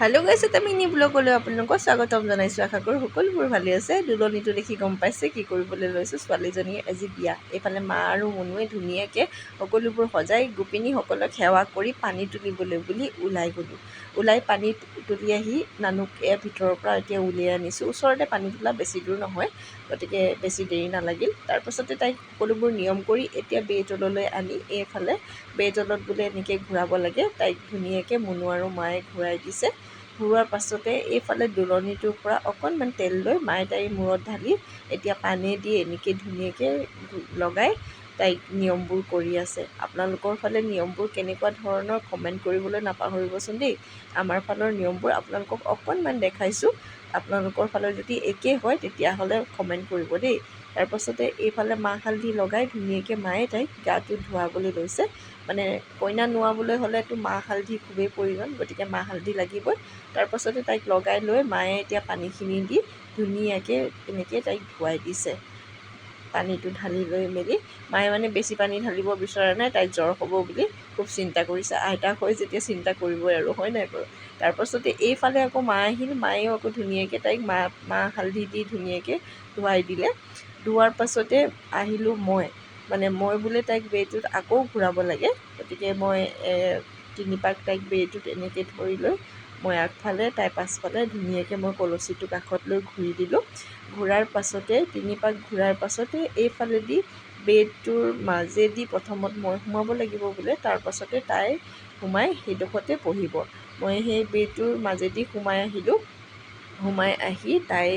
Hello' গাইছ, এটা mini ব্লগলৈ আপোনালোকক স্বাগতম জনাইছোঁ। আশা কৰোঁ সকলোবোৰ ভালে আছে। দুলনিটো দেখি গম পাইছে কি কৰিবলৈ লৈছোঁ। ছোৱালীজনীৰ আজি বিয়া। এইফালে মা আৰু মুনুৱে ধুনীয়াকৈ সকলোবোৰ সজাই গোপিনীসকলক সেৱা কৰি পানী তুলিবলৈ বুলি ওলাই গ'লোঁ। ওলাই পানী তুলি আহি নানুক ভিতৰৰ পৰা এতিয়া উলিয়াই আনিছোঁ। ওচৰতে পানী তোলা, বেছি দূৰ নহয়, গতিকে বেছি দেৰি নালাগিল। তাৰপাছতে তাইক সকলোবোৰ নিয়ম কৰি এতিয়া বেইতললৈ আনি এইফালে বেইতলত বোলে এনেকৈ ঘূৰাব লাগে। তাইক ধুনীয়াকৈ মুনু আৰু মায়ে ঘূৰাই দিছে। ঘূৰোৱাৰ পাছতে এইফালে দুলনিটোৰ পৰা অকণমান তেল লৈ মায়ে তাইৰ মূৰত ঢালি এতিয়া পানী দি এনেকৈ ধুনীয়াকৈ লগাই তাইক নিয়মবোৰ কৰি আছে। আপোনালোকৰ ফালে নিয়মবোৰ কেনেকুৱা ধৰণৰ কমেণ্ট কৰিবলৈ নাপাহৰিবচোন দেই। আমাৰ ফালৰ নিয়মবোৰ আপোনালোকক অকণমান দেখাইছোঁ। আপোনালোকৰ ফালৰ যদি একেই হয় তেতিয়াহ'লে কমেণ্ট কৰিব দেই। তাৰপাছতে এইফালে মাহ হালধি লগাই ধুনীয়াকৈ মায়ে তাইক গাটো ধুৱাবলৈ লৈছে। মানে কইনা নোৱাবলৈ হ'লেতো মাহ হালধি খুবেই প্ৰয়োজন, গতিকে মাহ হালধি লাগিবই। তাৰপাছতে তাইক লগাই লৈ মায়ে এতিয়া পানীখিনি দি ধুনীয়াকৈ এনেকৈ তাইক ধুৱাই দিছে। পানীটো ঢালি লৈ মেলি মায়ে মানে বেছি পানী ঢালিব বিচৰা নাই, তাইৰ জ্বৰ হ'ব বুলি খুব চিন্তা কৰিছে। আইতাক হৈ যেতিয়া চিন্তা কৰিবই আৰু, হয় নাই বাৰু। তাৰপাছতে এইফালে আকৌ মা আহিল। মায়েও আকৌ ধুনীয়াকৈ তাইক মাহ হালধি দি ধুনীয়াকৈ ধুৱাই দিলে। ধোৱাৰ পাছতে আহিলোঁ মই বোলে তাইক বেইটোত আকৌ ঘূৰাব লাগে, গতিকে মই 3 পাক তাইক বেইটোত এনেকৈ ধৰি লৈ মই আগফালে তাই পাছফালে ধুনীয়াকৈ মই কলচীটো কাষত লৈ ঘূৰি দিলোঁ। ঘূৰাৰ পাছতে 3 পাক ঘূৰাৰ পাছতে এইফালেদি বেইটোৰ মাজেদি প্ৰথমত মই সোমাব লাগিব বোলে, তাৰপাছতে তাই সোমাই সেইডোখৰতে বহিব। মই সেই বেইটোৰ মাজেদি সোমাই আহিলোঁ। সোমাই আহি তাই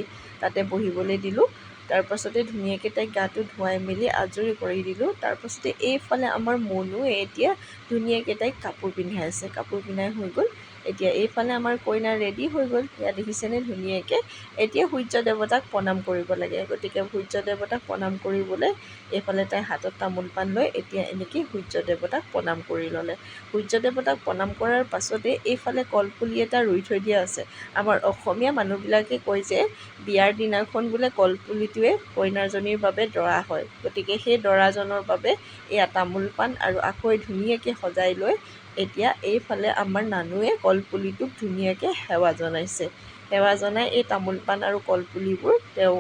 তাতে বহিবলৈ দিলোঁ। তাৰপাছতে ধুনীয়াকৈ তাইক গাটো ধুৱাই মেলি আজৰি কৰি দিলোঁ। তাৰপাছতে এইফালে আমাৰ মুনুৱে এতিয়া ধুনীয়াকৈ তাইক কাপোৰ পিন্ধাই আছে। কাপোৰ পিন্ধাই হৈ গ'ল। এতিয়া এইফালে আমাৰ কইনা ৰেডি হৈ গ'ল। এয়া দেখিছেনে ধুনীয়াকৈ। এতিয়া সূৰ্য দেৱতাক প্ৰণাম কৰিব লাগে, গতিকে সূৰ্য দেৱতাক প্ৰণাম কৰিবলৈ এইফালে তাই হাতত তামোল পাণ লৈ এতিয়া এনেকৈ সূৰ্য দেৱতাক প্ৰণাম কৰি ল'লে। সূৰ্য দেৱতাক প্ৰণাম কৰাৰ পাছতে এইফালে কলপুলি এটা ৰুই থৈ দিয়া আছে। আমাৰ অসমীয়া মানুহবিলাকে কয় যে বিয়াৰ দিনাখন বোলে কলপুলিটোৱে কইনাজনীৰ বাবে দৰা হয়, গতিকে সেই দৰাজনৰ বাবে এয়া তামোল পাণ আৰু আখৈ ধুনীয়াকৈ সজাই লৈ এতিয়া এইফালে আমাৰ নানুৱে কলপুলিটোক ধুনীয়াকৈ সেৱা জনাইছে। সেৱা জনাই এই তামোল পাণ আৰু কলপুলিবোৰ তেওঁ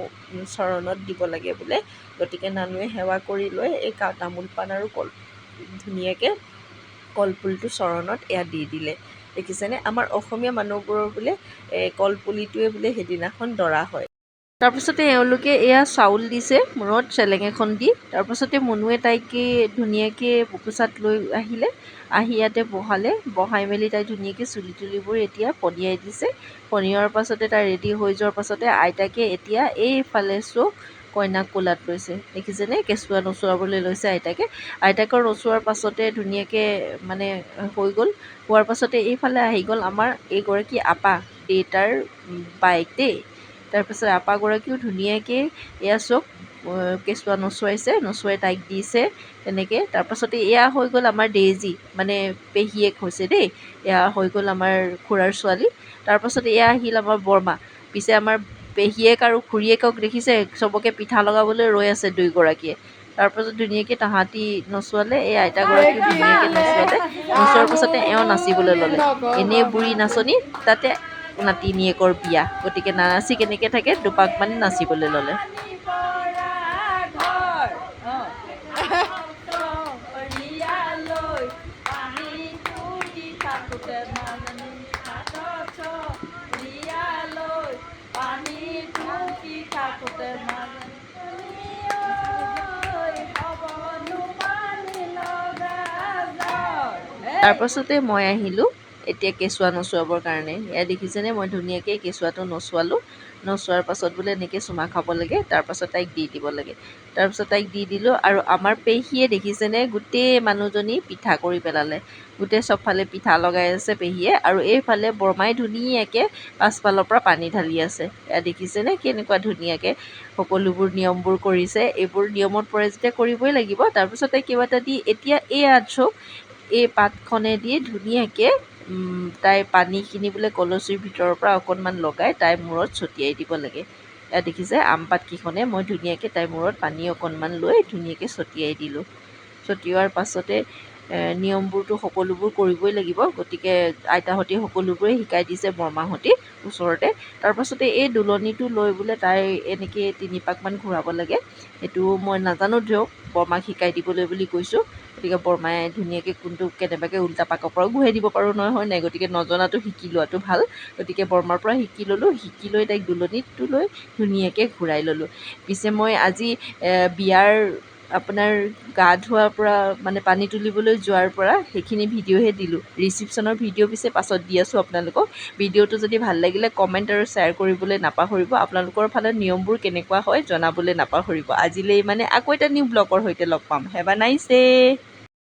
চৰণত দিব লাগে বোলে। গতিকে নানুৱে সেৱা কৰি লৈ এই তামোল পাণ আৰু ধুনীয়াকৈ কলপুলিটো চৰণত এয়া দি দিলে। দেখিছেনে, আমাৰ অসমীয়া মানুহবোৰৰ বোলে কলপুলিটোৱে বোলে সেইদিনাখন দৰা হয়। তাৰপাছতে এওঁলোকে এয়া চাউল দিছে মূৰত চেলেং এখন দি। তাৰপাছতে মুনুৱে তাইক ধুনীয়াকৈ বুকুচাত লৈ আহিলে। আহি ইয়াতে বহালে। বহাই মেলি তাই ধুনীয়াকৈ চুলি তুলিবোৰ এতিয়া পনিয়াই দিছে। পনিওৱাৰ পাছতে তাই ৰেডি হৈ যোৱাৰ পাছতে আইতাকে এতিয়া এইফালে চব কইনাক কোলাত লৈছে। দেখিছেনে, কেঁচুৱা নচুৱাবলৈ লৈছে আইতাকে। আইতাকৰ নচুৱাৰ পাছতে ধুনীয়াকৈ মানে হৈ গ'ল। হোৱাৰ পাছতে এইফালে আহি গ'ল আমাৰ এইগৰাকী আপা, দেউতাৰ বায়েক দেই। তাৰপাছত আপাগৰাকীও ধুনীয়াকৈ এয়া চব কেঁচুৱা নচুৱাইছে, নচুৱাই তাইক দিছে তেনেকৈ। তাৰপাছতে এয়া হৈ গ'ল আমাৰ ডেইজী, মানে পেহীয়েক হৈছে দেই। এয়া হৈ গ'ল আমাৰ খুৰাৰ ছোৱালী। তাৰপাছতে এয়া আহিল আমাৰ বৰমা। পিছে আমাৰ পেহীয়েক আৰু খুৰীয়েকক দেখিছে, চবকে পিঠা লগাবলৈ ৰৈ আছে দুয়োগৰাকীয়ে। তাৰপাছত ধুনীয়াকৈ তাহাঁতি নচুৱালে, এই আইতাগৰাকীও ধুনীয়াকৈ নচুৱালে। নচুৱাৰ পাছতে এওঁ নাচিবলৈ ল'লে। এনেই বুঢ়ী নাচনী, তাতে নাতিনীয়েকৰ বিয়া, গতিকে নানাচি কেনেকৈ থাকে, দুপাকমান নাচিবলৈ ল'লে। তাৰপাছতে মই আহিলোঁ এতিয়া কেঁচুৱা নচুৱাবৰ কাৰণে। এয়া দেখিছেনে, মই ধুনীয়াকৈ কেঁচুৱাটো নচুৱালোঁ। নচুৱাৰ পাছত বোলে এনেকৈ চুমা খাব লাগে, তাৰপাছত তাইক দি দিব লাগে। তাৰপাছত তাইক দি দিলোঁ। আৰু আমাৰ পেহীয়ে দেখিছেনে, গোটেই মানুহজনী পিঠা কৰি পেলালে। গোটেই চবফালে পিঠা লগাই আছে পেহীয়ে। আৰু এইফালে বৰমাই ধুনীয়াকৈ পাছফালৰ পৰা পানী ঢালি আছে। এয়া দেখিছেনে, কেনেকুৱা ধুনীয়াকৈ সকলোবোৰ নিয়মবোৰ কৰিছে। এইবোৰ নিয়মত পৰে যেতিয়া কৰিবই লাগিব। তাৰপিছতে কিবা এটা দি এতিয়া এয়া চব এই পাতখনেদি ধুনীয়াকৈ তাইৰ পানীখিনি বোলে কলচীৰ ভিতৰৰ পৰা অকণমান লগাই তাইৰ মূৰত ছটিয়াই দিব লাগে। এয়া দেখিছে, আম পাতকেইখনে মই ধুনীয়াকৈ তাইৰ মূৰত পানী অকণমান লৈ ধুনীয়াকৈ ছটিয়াই দিলোঁ। ছটিওৱাৰ পাছতে নিয়মবোৰতো সকলোবোৰ কৰিবই লাগিব। গতিকে আইতাহঁতে সকলোবোৰে শিকাই দিছে, বৰমাহঁতে ওচৰতে। তাৰপাছতে এই দোলনিটো লৈ বোলে তাই এনেকৈ 3 পাকমান ঘূৰাব লাগে। সেইটো মই নাজানো দিয়ক, বৰমাক শিকাই দিবলৈ বুলি কৈছোঁ। গতিকে বৰমাই ধুনীয়াকৈ কোনটো কেনেবাকৈ উল্টা পাকৰ পৰাও ঘূৰাই দিব পাৰোঁ নহয়, হয় নাই? গতিকে নজনাটো শিকি লোৱাটো ভাল। গতিকে বৰমাৰ পৰা শিকি ল'লোঁ, শিকি লৈ তাইক দোলনিটো লৈ ধুনীয়াকৈ ঘূৰাই ল'লোঁ। পিছে মই আজি বিয়াৰ আপোনাৰ গা ধোৱাৰ পৰা মানে পানী তুলিবলৈ যোৱাৰ পৰা সেইখিনি ভিডিঅ'হে দিলোঁ। ৰিচিপশ্যনৰ ভিডিঅ' পিছে পাছত দি আছোঁ আপোনালোকক। ভিডিঅ'টো যদি ভাল লাগিলে কমেণ্ট আৰু শ্বেয়াৰ কৰিবলৈ নাপাহৰিব। আপোনালোকৰ ফালে নিয়মবোৰ কেনেকুৱা হয় জনাবলৈ নাপাহৰিব। আজিলৈ মানে আকৌ এটা নিউ ব্লগৰ সৈতে লগ পাম। Have a nice day.